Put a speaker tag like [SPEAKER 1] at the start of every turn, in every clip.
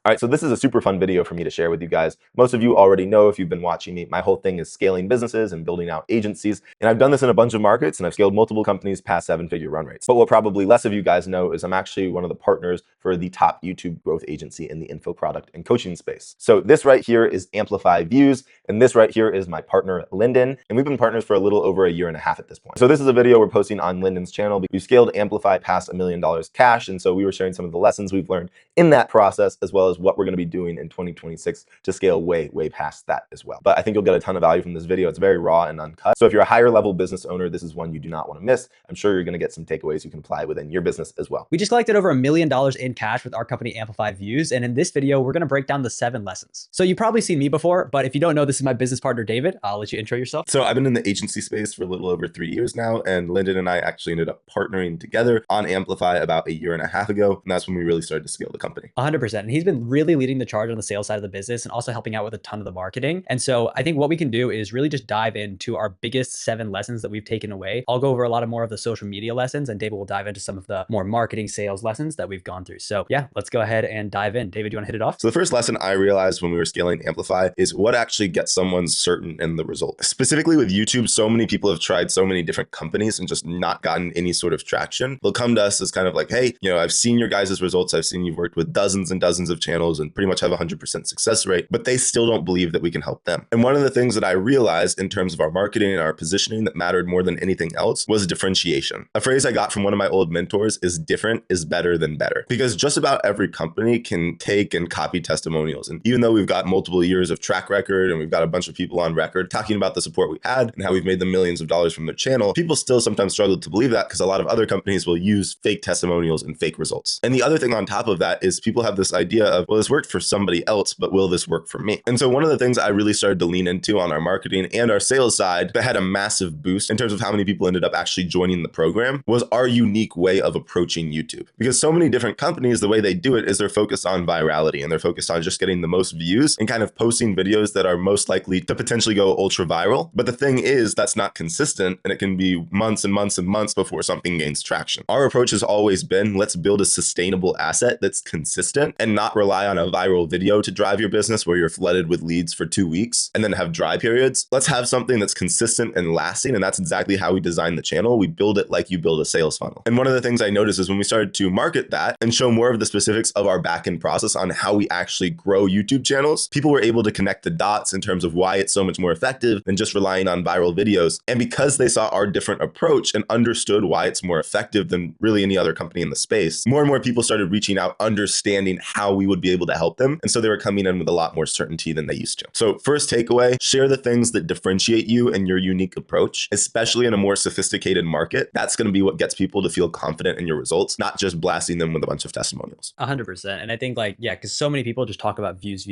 [SPEAKER 1] All right, so this is a super fun video for me to share with you guys. Most of you already know if you've been watching me, my whole thing is scaling businesses and building out agencies. And I've done this in a bunch of markets and I've scaled multiple companies past 7-figure run rates. But what probably less of you guys know is I'm actually one of the partners for the top YouTube growth agency in the info product and coaching space. So this right here is Amplify Views. And this right here is my partner, Lyndon. And we've been partners for a little over a year and a half at this point. So this is a video we're posting on Lyndon's channel. We've scaled Amplify past $1 million cash. And so we were sharing some of the lessons we've learned in that process, as well as what we're going to be doing in 2026 to scale way past that as well. But I think you'll get a ton of value from this video. It's very raw and uncut. So if you're a higher level business owner, this is one you do not want to miss. I'm sure you're going to get some takeaways you can apply within your business as well.
[SPEAKER 2] We just collected over $1 million in cash with our company Amplify Views. And in this video, we're going to break down the 7 lessons. So you've probably seen me before, but if you don't know, this is my business partner, David. I'll let you intro yourself.
[SPEAKER 1] So I've been in the agency space for a little over 3 years now. And Lyndon and I actually ended up partnering together on Amplify about 1.5 years ago. And that's when we really started to scale the company.
[SPEAKER 2] 100%. And he's been really leading the charge on the sales side of the business and also helping out with a ton of the marketing. And so I think what we can do is really just dive into our biggest 7 lessons that we've taken away. I'll go over a lot of more of the social media lessons and David will dive into some of the more marketing sales lessons that we've gone through. So yeah, let's go ahead and dive in. David, do you want to hit it off?
[SPEAKER 1] So the first lesson I realized when we were scaling Amplify is what actually gets someone certain in the result. Specifically with YouTube, so many people have tried so many different companies and just not gotten any sort of traction. They'll come to us as kind of like, hey, I've seen your guys' results. I've seen you've worked with dozens and dozens of channels and pretty much have 100% success rate, but they still don't believe that we can help them. And one of the things that I realized in terms of our marketing and our positioning that mattered more than anything else was differentiation. A phrase I got from one of my old mentors is different is better than better, because just about every company can take and copy testimonials. And even though we've got multiple years of track record and we've got a bunch of people on record talking about the support we had and how we've made them millions of dollars from their channel, people still sometimes struggle to believe that because a lot of other companies will use fake testimonials and fake results. And the other thing on top of that is people have this idea of, well, this worked for somebody else, but will this work for me? And so one of the things I really started to lean into on our marketing and our sales side that had a massive boost in terms of how many people ended up actually joining the program was our unique way of approaching YouTube. Because so many different companies, the way they do it is they're focused on virality and they're focused on just getting the most views and kind of posting videos that are most likely to potentially go ultra viral. But the thing is, that's not consistent and it can be months and months and months before something gains traction. Our approach has always been, let's build a sustainable asset that's consistent and not rely on a viral video to drive your business where you're flooded with leads for 2 weeks and then have dry periods. Let's have something that's consistent and lasting. And that's exactly how we design the channel. We build it like you build a sales funnel. And one of the things I noticed is when we started to market that and show more of the specifics of our back-end process on how we actually grow YouTube channels, people were able to connect the dots in terms of why it's so much more effective than just relying on viral videos. And because they saw our different approach and understood why it's more effective than really any other company in the space, more and more people started reaching out, understanding how we would be able to help them. And so they were coming in with a lot more certainty than they used to. So first takeaway, share the things that differentiate you and your unique approach, especially in a more sophisticated market. That's going to be what gets people to feel confident in your results, not just blasting them with a bunch of testimonials.
[SPEAKER 2] 100%. And I think because so many people just talk about views,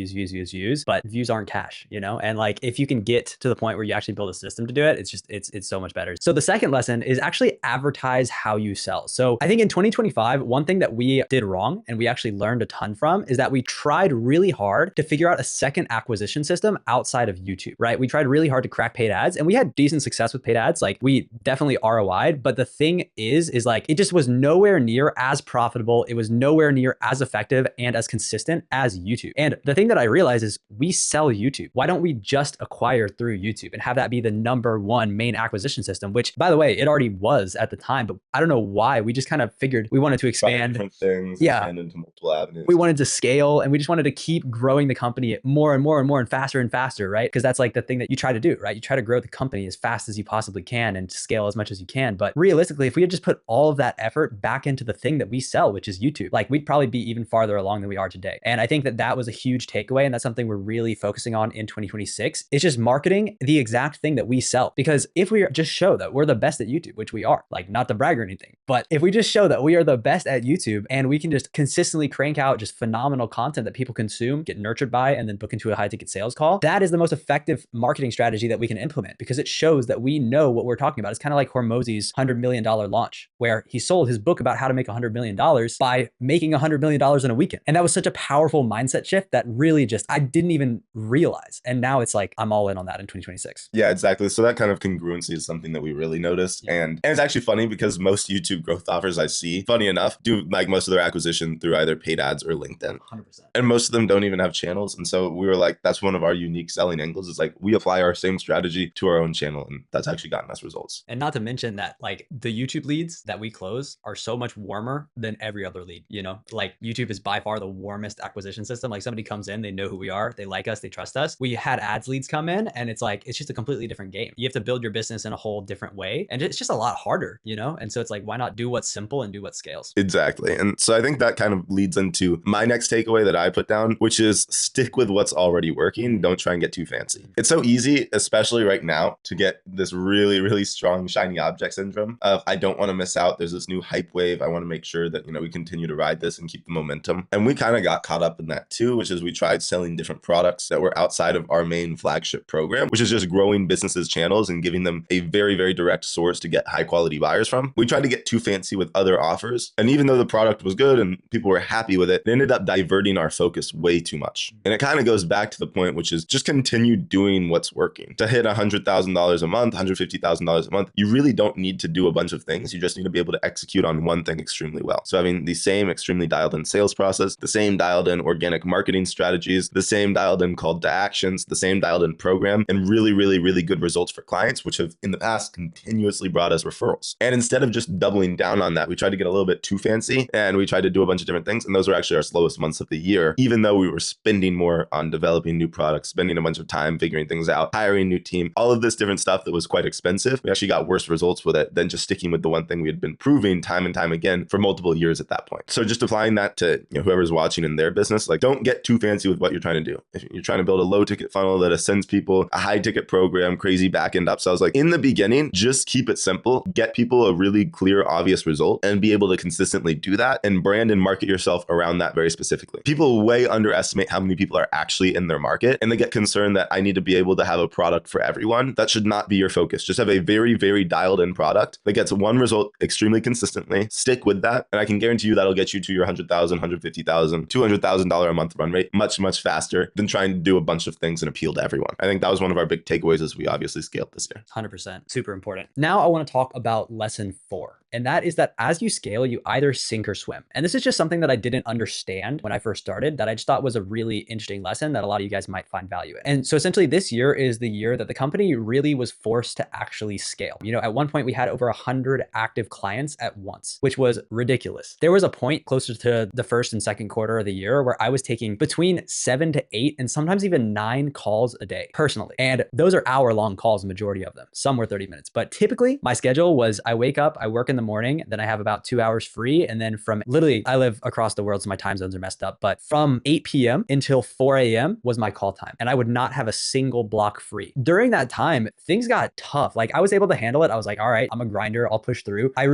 [SPEAKER 2] but views aren't cash, And if you can get to the point where you actually build a system to do it, it's so much better. So the second lesson is actually advertise how you sell. So I think in 2025, one thing that we did wrong and we actually learned a ton from is that we tried really hard to figure out a second acquisition system outside of YouTube, right? We tried really hard to crack paid ads and we had decent success with paid ads. We definitely ROI'd, but the thing is it just was nowhere near as profitable. It was nowhere near as effective and as consistent as YouTube. And the thing that I realized is we sell YouTube. Why don't we just acquire through YouTube and have that be the #1 main acquisition system, which by the way, it already was at the time, but I don't know why. We just kind of figured we wanted to expand
[SPEAKER 1] different things, expand into multiple avenues.
[SPEAKER 2] We wanted to scale and we just wanted to keep growing the company more and more and more and faster, right? Because that's the thing that you try to do, right? You try to grow the company as fast as you possibly can and scale as much as you can. But realistically, if we had just put all of that effort back into the thing that we sell, which is YouTube, we'd probably be even farther along than we are today. And I think that was a huge takeaway. And that's something we're really focusing on in 2026. It's just marketing the exact thing that we sell. Because if we just show that we're the best at YouTube, which we are, not to brag or anything, but if we just show that we are the best at YouTube and we can just consistently crank out just phenomenal content that people consume, get nurtured by, and then book into a high ticket sales call, that is the most effective marketing strategy that we can implement because it shows that we know what we're talking about. It's kind of like Hormozi's $100 million launch, where he sold his book about how to make $100 million by making $100 million in a weekend. And that was such a powerful mindset shift that really I didn't even realize. And now it's I'm all in on that in 2026.
[SPEAKER 1] Yeah, exactly. So that kind of congruency is something that we really noticed. Yeah. And it's actually funny because most YouTube growth offers I see, funny enough, do most of their acquisition through either paid ads or LinkedIn.
[SPEAKER 2] 100%.
[SPEAKER 1] And most of them don't even have channels. And so we were like, that's one of our unique selling angles, is like we apply our same strategy to our own channel. And that's actually gotten us results.
[SPEAKER 2] And not to mention that like the YouTube leads that we close are so much warmer than every other lead, you know, like YouTube is by far the warmest acquisition system. Like somebody comes in, they know who we are, they like us, they trust us. We had ads leads come in and it's like, it's just a completely different game. You have to build your business in a whole different way. And it's just a lot harder, you know? And so it's like, why not do what's simple and do what scales?
[SPEAKER 1] Exactly. And so I think that kind of leads into my next takeaway that I put down, which is stick with what's already working. Don't try and get too fancy. It's so easy, especially right now, to get this really, really strong shiny object syndrome of I don't want to miss out. There's this new hype wave. I want to make sure that, we continue to ride this and keep the momentum. And we kind of got caught up in that too, which is we tried selling different products that were outside of our main flagship program, which is just growing businesses' channels and giving them a very, very direct source to get high quality buyers from. We tried to get too fancy with other offers. And even though the product was good and people were happy with it, it ended up diverting our focus way too much. And it kind of goes back to the point, which is just continue doing what's working. To hit $100,000 a month, $150,000 a month, you really don't need to do a bunch of things. You just need to be able to execute on one thing extremely well. So having the same extremely dialed in sales process, the same dialed in organic marketing strategies, the same dialed in call to actions, the same dialed in program, and really, really, really good results for clients, which have in the past continuously brought us referrals. And instead of just doubling down on that, we tried to get a little bit too fancy and we tried to do a bunch of different things. And those were actually our slowest months of the year, even though we were spending more on developing new products, spending a bunch of time figuring things out, hiring new team, all of this different stuff that was quite expensive. We actually got worse results with it than just sticking with the one thing we had been proving time and time again for multiple years at that point. So just applying that to whoever's watching in their business, like don't get too fancy with what you're trying to do. If you're trying to build a low ticket funnel that sends people a high ticket program, crazy back end upsells, like in the beginning, just keep it simple, get people a really clear, obvious result and be able to consistently do that and brand and market yourself around that very specifically. People way underestimate how many people are actually in their market and they get concerned that I need to be able to have a product for everyone. That should not be your focus. Just have a very, very dialed in product that gets one result extremely consistently. Stick with that. And I can guarantee you that'll get you to your $100,000, $150,000, $200,000 a month run rate much, much faster than trying to do a bunch of things and appeal to everyone. I think that was one of our big takeaways as we obviously scaled this year.
[SPEAKER 2] 100%. Super important. Now I want to talk about lesson 4. And that is that as you scale, you either sink or swim. And this is just something that I didn't understand when I first started that I just thought was a really interesting lesson that a lot of you guys might find value in. And so essentially this year is the year that the company really was forced to actually scale. At one point we had over 100 active clients at once, which was ridiculous. There was a point closer to the first and second quarter of the year where I was taking between 7 to 8 and sometimes even 9 calls a day personally. And those are hour-long calls, the majority of them. Some were 30 minutes. But typically my schedule was I wake up, I work in the morning, then I have about 2 hours free. And then from literally, I live across the world, so my time zones are messed up. But from 8 p.m. until 4 a.m. was my call time. And I would not have a single block free. During that time, things got tough. Like I was able to handle it. I was like, all right, I'm a grinder. I'll push through. I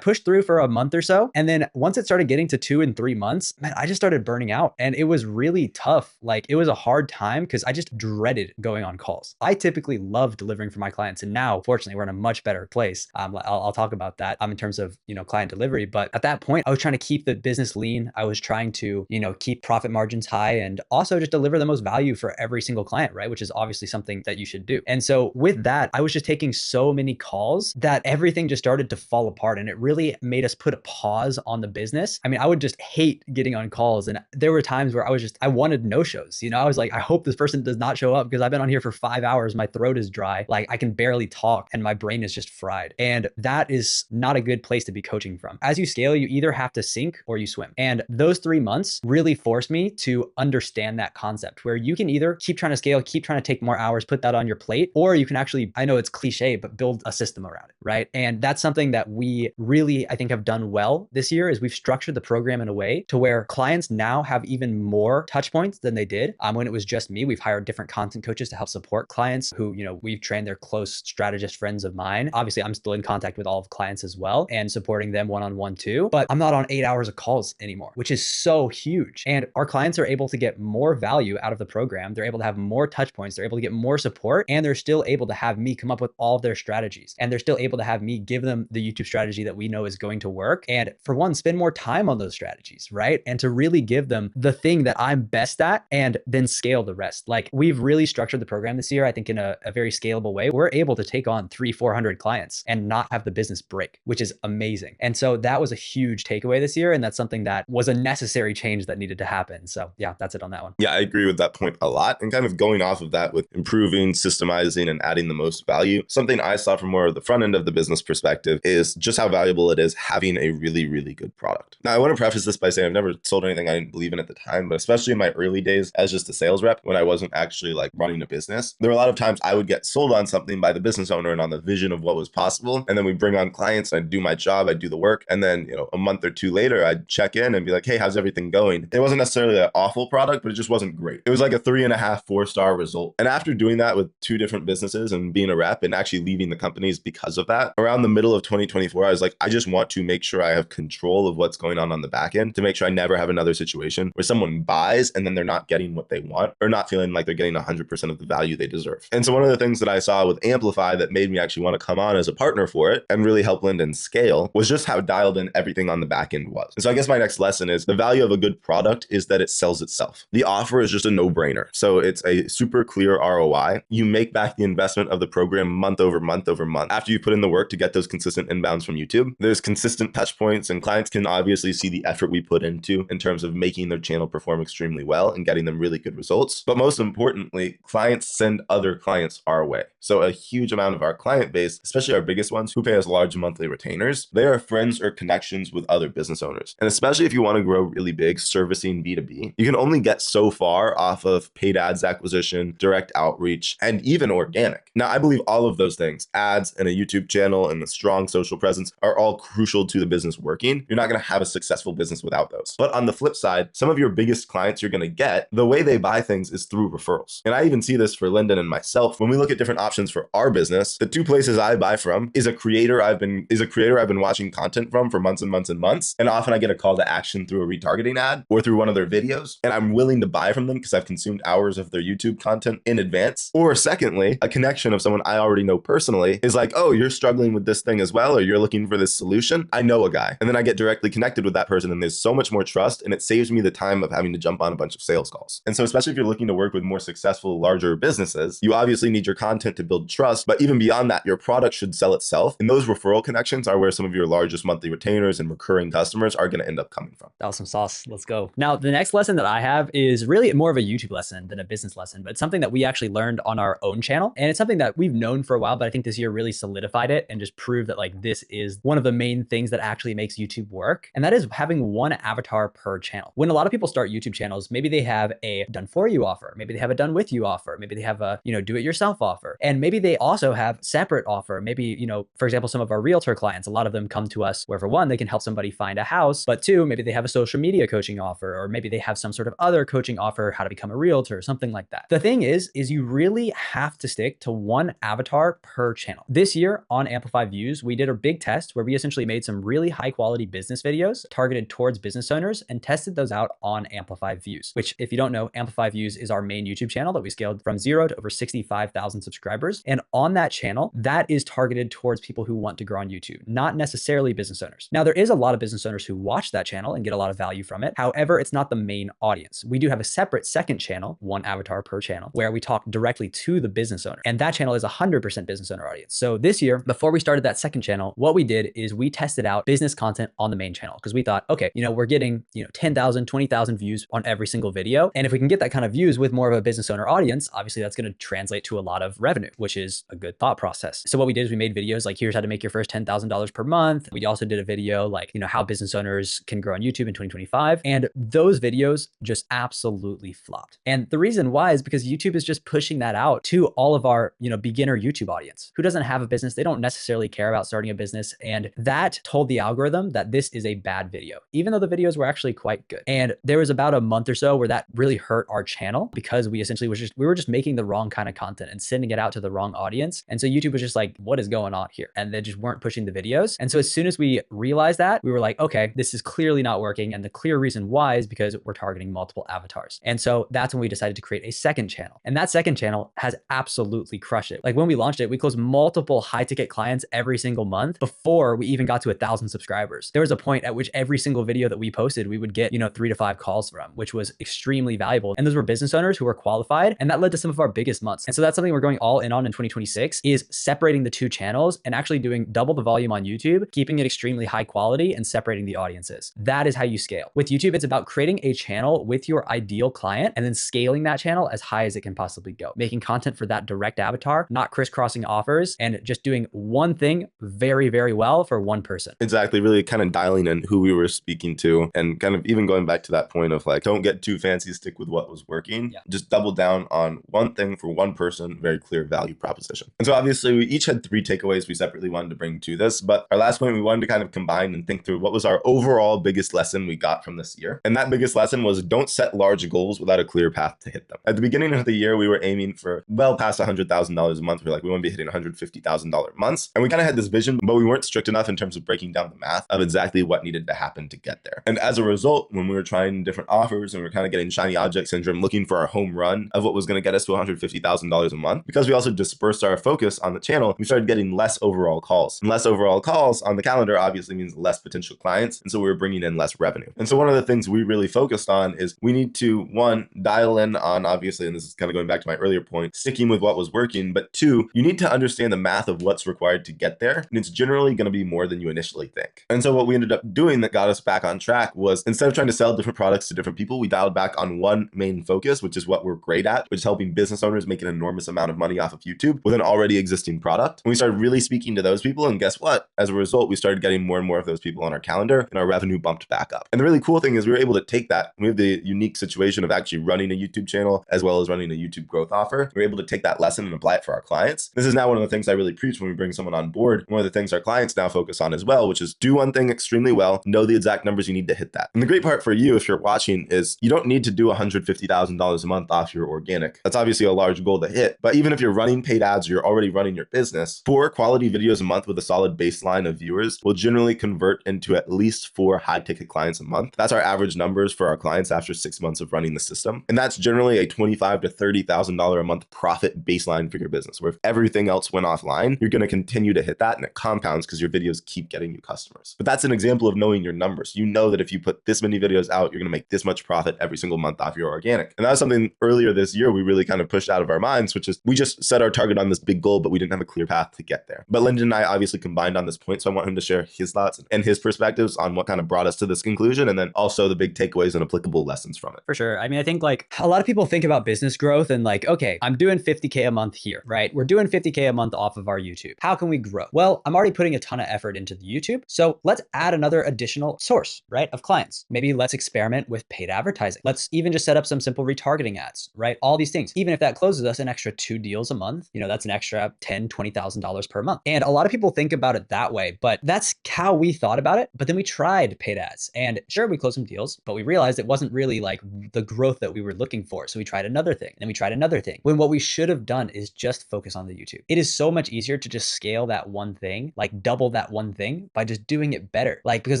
[SPEAKER 2] pushed through for a month or so. And then once it started getting to 2 and 3 months, man, I just started burning out. And it was really tough. Like it was a hard time because I just dreaded going on calls. I typically love delivering for my clients. And now, fortunately, we're in a much better place. I'll talk about that in terms of, client delivery. But at that point, I was trying to keep the business lean. I was trying to, keep profit margins high and also just deliver the most value for every single client, right? Which is obviously something that you should do. And so with that, I was just taking so many calls that everything just started to fall apart. And it really made us put a pause on the business. I mean, I would just hate getting on calls. And there were times where I wanted no-shows. I was like, I hope this person does not show up because I've been on here for 5 hours. My throat is dry. Like I can barely talk and my brain is just fried. And that is not a good place to be coaching from. As you scale, you either have to sink or you swim. And those 3 months really forced me to understand that concept where you can either keep trying to scale, keep trying to take more hours, put that on your plate, or you can actually, I know it's cliche, but build a system around it, right? And that's something that we really, I think, have done well this year is we've structured the program in a way to where clients now have even more touch points than they did when it was just me. We've hired different content coaches to help support clients who, we've trained their close strategist friends of mine. Obviously, I'm still in contact with all of clients as well and supporting them one-on-one too, but I'm not on 8 hours of calls anymore, which is so huge. And our clients are able to get more value out of the program. They're able to have more touch points. They're able to get more support, and they're still able to have me come up with all of their strategies. And they're still able to have me give them the YouTube strategy that we know is going to work. And for one, spend more time on those strategies, right? And to really give them the thing that I'm best at and then scale the rest. Like we've really structured the program this year, I think in a very scalable way. We're able to take on 300-400 clients and not have the business break. traffic, which is amazing. And so that was a huge takeaway this year. And that's something that was a necessary change that needed to happen. So yeah, that's it on that one.
[SPEAKER 1] Yeah, I agree with that point a lot. And kind of going off of that with improving, systemizing, and adding the most value, something I saw from more of the front end of the business perspective is just how valuable it is having a really, really good product. Now, I want to preface this by saying I've never sold anything I didn't believe in at the time, but especially in my early days as just a sales rep, when I wasn't actually like running a business, there were a lot of times I would get sold on something by the business owner and on the vision of what was possible. And then we bring on clients and I'd do my job, I'd do the work. And then, a month or two later, I'd check in and be like, hey, how's everything going? It wasn't necessarily an awful product, but it just wasn't great. It was like a 3.5, 4-star result. And after doing that with 2 different businesses and being a rep and actually leaving the companies because of that, around the middle of 2024, I was like, I just want to make sure I have control of what's going on the back end to make sure I never have another situation where someone buys and then they're not getting what they want or not feeling like they're getting 100% of the value they deserve. And so one of the things that I saw with Amplify that made me actually want to come on as a partner for it and really help Lyndon scale was just how dialed in everything on the back end was. And so I guess my next lesson is the value of a good product is that it sells itself. The offer is just a no-brainer. So it's a super clear ROI. You make back the investment of the program month over month over month after you put in the work to get those consistent inbounds from YouTube. There's consistent touch points and clients can obviously see the effort we put into in terms of making their channel perform extremely well and getting them really good results. But most importantly, clients send other clients our way. So a huge amount of our client base, especially our biggest ones who pay us large monthly retainers, they are friends or connections with other business owners. And especially if you want to grow really big servicing B2B, you can only get so far off of paid ads acquisition, direct outreach, and even organic. Now, I believe all of those things, ads and a YouTube channel and a strong social presence, are all crucial to the business working. You're not going to have a successful business without those. But on the flip side, some of your biggest clients you're going to get, the way they buy things is through referrals. And I even see this for Lyndon and myself. When we look at different options for our business, the 2 places I buy from is a creator I've been watching content from for months and months and months. And often I get a call to action through a retargeting ad or through one of their videos. And I'm willing to buy from them because I've consumed hours of their YouTube content in advance. Or secondly, a connection of someone I already know personally is like, oh, you're struggling with this thing as well, or you're looking for this solution. I know a guy. And then I get directly connected with that person and there's so much more trust and it saves me the time of having to jump on a bunch of sales calls. And so especially if you're looking to work with more successful, larger businesses, you obviously need your content to build trust, but even beyond that, your product should sell itself. And those referral connections are where some of your largest monthly retainers and recurring customers are going to end up coming from.
[SPEAKER 2] That was some sauce. Let's go. Now, the next lesson that I have is really more of a YouTube lesson than a business lesson, but it's something that we actually learned on our own channel. And it's something that we've known for a while, but I think this year really solidified it and just proved that like this is one of the main things that actually makes YouTube work. And that is having one avatar per channel. When a lot of people start YouTube channels, maybe they have a done for you offer. Maybe they have a done with you offer. Maybe they have a, do it yourself offer. And maybe they also have separate offer. Maybe, for example, some of our realtor clients, a lot of them come to us where for one, they can help somebody find a house, but two, maybe they have a social media coaching offer, or maybe they have some sort of other coaching offer, how to become a realtor, something like that. The thing is you really have to stick to one avatar per channel. This year on Amplify Views, we did a big test where we essentially made some really high quality business videos targeted towards business owners and tested those out on Amplify Views, which if you don't know, Amplify Views is our main YouTube channel that we scaled from 0 to over 65,000 subscribers. And on that channel, that is targeted towards people who want to grow on YouTube, not necessarily business owners. Now, there is a lot of business owners who watch that channel and get a lot of value from it. However, it's not the main audience. We do have a separate second channel, one avatar per channel, where we talk directly to the business owner. And that channel is 100% business owner audience. So this year, before we started that second channel, what we did is we tested out business content on the main channel because we thought, okay, we're getting, 10,000, 20,000 views on every single video. And if we can get that kind of views with more of a business owner audience, obviously that's going to translate to a lot of revenue, which is a good thought process. So what we did is we made videos like, here's how to make your first $10,000 per month. We also did a video like, how business owners can grow on YouTube in 2025. And those videos just absolutely flopped. And the reason why is because YouTube is just pushing that out to all of our, beginner YouTube audience who doesn't have a business. They don't necessarily care about starting a business. And that told the algorithm that this is a bad video, even though the videos were actually quite good. And there was about a month or so where that really hurt our channel because we essentially we were just making the wrong kind of content and sending it out to the wrong audience. And so YouTube was just like, what is going on here? And they just weren't pushing the videos. And so as soon as we realized that, we were like, okay, this is clearly not working. And the clear reason why is because we're targeting multiple avatars. And so that's when we decided to create a second channel. And that second channel has absolutely crushed it. Like when we launched it, we closed multiple high ticket clients every single month before we even got to 1,000 subscribers. There was a point at which every single video that we posted, we would get, 3 to 5 calls from, which was extremely valuable. And those were business owners who were qualified. And that led to some of our biggest months. And so that's something we're going all in on in 2026 is separating the two channels and actually doing double the volume on YouTube, keeping it extremely high quality, and separating the audiences. That is how you scale. With YouTube, it's about creating a channel with your ideal client and then scaling that channel as high as it can possibly go, making content for that direct avatar, not crisscrossing offers, and just doing one thing very, very well for one person.
[SPEAKER 1] Exactly. Really kind of dialing in who we were speaking to, and kind of even going back to that point of like, don't get too fancy, stick with what was working.
[SPEAKER 2] Yeah.
[SPEAKER 1] Just double down on one thing for one person, very clear value proposition. And so obviously we each had 3 takeaways we separately wanted to bring to this, but our last point, we wanted to kind of combine and think through what was our overall biggest lesson we got from this year. And that biggest lesson was, don't set large goals without a clear path to hit them. At the beginning of the year, we were aiming for well past $100,000 a month. We were like, we want to be hitting $150,000 months. And we kind of had this vision, but we weren't strict enough in terms of breaking down the math of exactly what needed to happen to get there. And as a result, when we were trying different offers and we were kind of getting shiny object syndrome, looking for our home run of what was going to get us to $150,000 a month, because we also dispersed our focus on the channel, we started getting less overall calls. And less overall calls on the calendar obviously means less potential clients. And so we were bringing in less revenue. And so one of the things we really focused on is we need to, one, dial in on, obviously, and this is kind of going back to my earlier point, sticking with what was working, but 2, you need to understand the math of what's required to get there. And it's generally going to be more than you initially think. And so what we ended up doing that got us back on track was, instead of trying to sell different products to different people, we dialed back on one main focus, which is what we're great at, which is helping business owners make an enormous amount of money off of YouTube with an already existing product. And we started really speaking to those people, and guess what? As a result, we started getting more and more of those people on our calendar, and our revenue bumped back up. And the really cool thing is we were able to take that. We have the unique situation of actually running a YouTube channel as well as running a YouTube growth offer. We're able to take that lesson and apply it for our clients. This is now one of the things I really preach when we bring someone on board. One of the things our clients now focus on as well, which is do one thing extremely well, know the exact numbers you need to hit that. And the great part for you, if you're watching, is you don't need to do $150,000 a month off your organic. That's obviously a large goal to hit. But even if you're running paid ads or you're already running your business, 4 quality videos a month with a solid baseline of viewers will generally convert into at least 4 high ticket clients a month. That's our average numbers for our clients after 6 months of running the system. And that's generally a $25,000 to $30,000 a month profit baseline for your business, where if everything else went offline, you're going to continue to hit that, and it compounds because your videos keep getting you customers. But that's an example of knowing your numbers. You know that if you put this many videos out, you're going to make this much profit every single month off your organic. And that was something earlier this year we really kind of pushed out of our minds, which is we just set our target on this big goal, but we didn't have a clear path to get there. But Lyndon and I obviously combined on this point, so I want him to share his thoughts and his perspectives on what kind of brought us to this conclusion, and then also the big takeaways and applicable lessons from it.
[SPEAKER 2] For sure. I mean, I think like a lot of people think about business growth and like, okay, I'm doing 50K a month here, right? We're doing 50K a month off of our YouTube. How can we grow? Well, I'm already putting a ton of effort into the YouTube. So let's add another additional source, right, of clients. Maybe let's experiment with paid advertising. Let's even just set up some simple retargeting ads, right? All these things. Even if that closes us an extra 2 deals a month, you know, that's an extra $10,000, $20,000 per month. And a lot of people think about it that way, but that's how we thought about it. But then we tried paid ads, and sure, we closed some deals, but we realized it wasn't really like the growth that we were looking for. So we tried another thing, and then we tried another thing, when what we should have done is just focus on the YouTube. It is so much easier to just scale that one thing, like double that one thing by just doing it better, like, because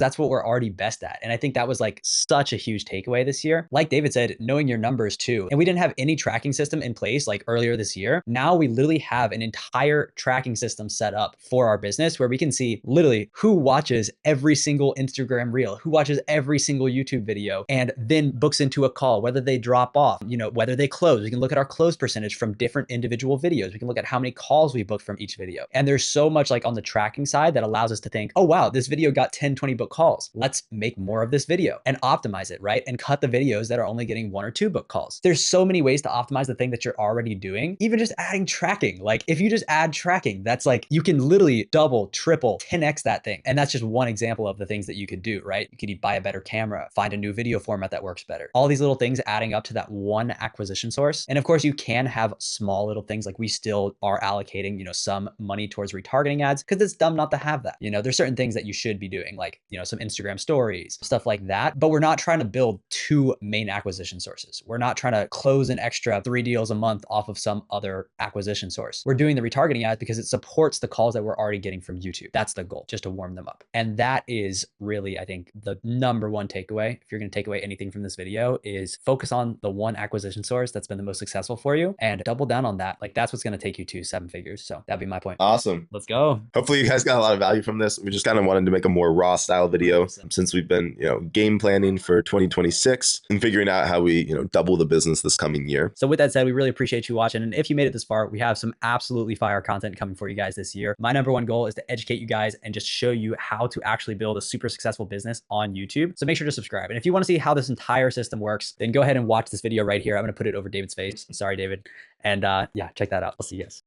[SPEAKER 2] that's what we're already best at. And I think that was like such a huge takeaway this year. Like David said, knowing your numbers too. And we didn't have any tracking system in place like earlier this year. Now we literally have an entire tracking system set up for our business where we can see literally who watches every single Instagram reel, who watches every single YouTube video, and then books into a call, whether they drop off, you know, whether they close. We can look at our close percentage from different individual videos. We can look at how many calls we booked from each video. And there's so much like on the tracking side that allows us to think, oh, wow, this video got 10, 20 book calls. Let's make more of this video and optimize it, right? And cut the videos that are only getting 1 or 2 book calls. There's so many ways to optimize the thing that you're already doing. Even just adding tracking. Like if you just add tracking, that's like, you can literally double, triple, 10x that thing. And that's just one example of the things that you could do, right? You could buy a better camera, find a new video format that works better. All these little things adding up to that one acquisition source. And of course you can have small little things, like we still are allocating, you know, some money towards retargeting ads because it's dumb not to have that. You know, there's certain things that you should be doing, like, you know, some Instagram stories, stuff like that. But we're not trying to build 2 main acquisition sources. We're not trying to close an extra 3 deals a month off of some other acquisition source. We're doing the retargeting ads because it supports the calls that we're already getting from YouTube. That's the goal, just to warm them up. And that is really, I think, the number one takeaway. If you're going to take away anything from this video, is focus on the one acquisition source that's been the most successful for you and double down on that. Like that's what's going to take you to 7 figures. So that'd be my point.
[SPEAKER 1] Awesome.
[SPEAKER 2] Let's go.
[SPEAKER 1] Hopefully you guys got a lot of value from this. We just kind of wanted to make a more raw style video since we've been, you know, game planning for 2026 and figuring out how we, you know, double the business this coming year.
[SPEAKER 2] So with that said, we really appreciate you watching. And if you made it this far, we have some absolutely fire content coming for you guys this year. My number one goal is to educate you guys and just show you how to actually build a super successful business on YouTube. So make sure to subscribe. And if you want to see how this entire system works, then go ahead and watch this video right here. I'm going to put it over David's face. Sorry, David. And yeah, check that out. I'll see you guys.